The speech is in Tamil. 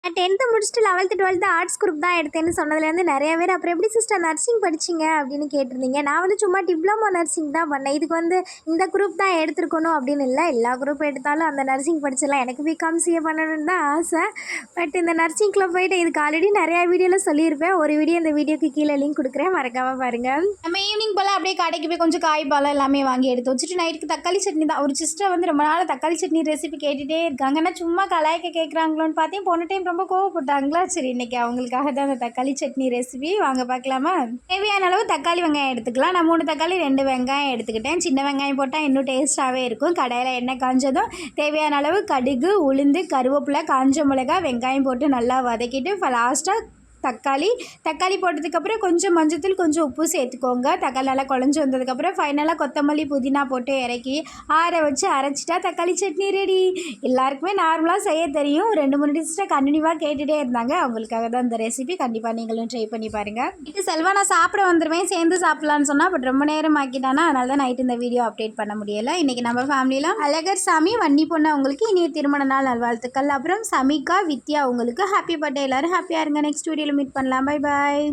நான் 10th முடிச்சுட்டு 11th 12th ஆர்ட்ஸ் குரூப் தான் எடுத்தேன்னு சொன்னதுலேருந்து நிறைய பேர் அப்புறம் எப்படி சிஸ்டர் நர்சிங் படிச்சிங்க அப்படின்னு கேட்டிருந்தீங்க. நான் வந்து சும்மா டிப்ளமோ நர்சிங் தான் பண்ணேன். இதுக்கு வந்து இந்த குரூப் தான் எடுத்துருக்கணும் அப்படின்னு இல்லை, எல்லா குரூப் எடுத்தாலும் அந்த நர்சிங் படிச்சிடலாம். எனக்கு பிகாம் சிஏ பண்ணணும்னு தான் ஆசை. பட் இந்த நர்சிங்கில் போயிட்டு இதுக்கு ஆல்ரெடி நிறையா வீடியோவில் சொல்லியிருப்பேன். ஒரு வீடியோ இந்த வீடியோக்கு கீழே லிங்க் கொடுக்குறேன், மறக்காமல் பாருங்கள். நம்ம ஈவினிங் போல் அப்படியே கடைக்கு போய் கொஞ்சம் காய் பாலம் எல்லாமே வாங்கி எடுத்து வச்சுட்டு நைட்டுக்கு தக்காளி சட்னி தான். ஒரு சிஸ்டர் வந்து ரொம்ப நாள் தக்காளி சட்னி ரெசிபி கேட்டுகிட்டே இருக்காங்க. ஆனால் சும்மா கலாய்க்க கேட்குறாங்களோன்னு பார்த்தேன். போன டைம் ரொம்ப கோவப்பட்டாங்களா, சரி இன்றைக்கி அவங்களுக்காக தான் அந்த தக்காளி சட்னி ரெசிபி. வாங்க பார்க்கலாமா? தேவையான அளவு தக்காளி வெங்காயம் எடுத்துக்கலாம். நான் 3 தக்காளி 2 வெங்காயம் எடுத்துக்கிட்டேன். சின்ன வெங்காயம் போட்டால் இன்னும் டேஸ்ட்டாகவே இருக்கும். கடையில் எண்ணெய் காஞ்சதும் தேவையான அளவு கடுகு, உளுந்து, கருவேப்பிலை, காஞ்ச மிளகாய், வெங்காயம் போட்டு நல்லா வதக்கிட்டு லாஸ்ட்டாக தக்காளி போட்டதுக்கப்புறம் கொஞ்சம் மஞ்சத்தூள், கொஞ்சம் உப்பு சேர்த்துக்கோங்க. தக்காளி நல்லா குழஞ்சி வந்ததுக்கப்புறம் ஃபைனலாக கொத்தமல்லி, புதினா போட்டு இறக்கி ஆற வச்சு அரைச்சிட்டா தக்காளி சட்னி ரெடி. எல்லாருக்குமே நார்மலாக செய்ய தெரியும். 2-3 டிஷ்ஷை கண்டினியூவாக கேட்டுகிட்டே இருந்தாங்க. அவங்களுக்காக தான் இந்த ரெசிபி. கண்டிப்பாக நீங்களும் ட்ரை பண்ணி பாருங்கள். இது செல்வா நான் சாப்பிட வந்துடுவேன், சேர்ந்து சாப்பிட்லான்னு சொன்னால் பட் ரொம்ப நேரம் ஆக்கிட்டானா, அதனால தான் நைட்டு இந்த வீடியோ அப்டேட் பண்ண முடியலை. இன்றைக்கி நம்ம ஃபேமிலியில் அழகர் சாமி, வன்னி பொண்ணு அவங்களுக்கு இனிய திருமண நாள் நல்வாழ்த்துக்கள். அப்புறம் சமிகா, வித்யா அவங்களுக்கு ஹாப்பி பர்த்டே. எல்லோரும் ஹாப்பியாக இருங்க. நெக்ஸ்ட் வீடியோவில் மீட் பண்ணலாம். Bye bye.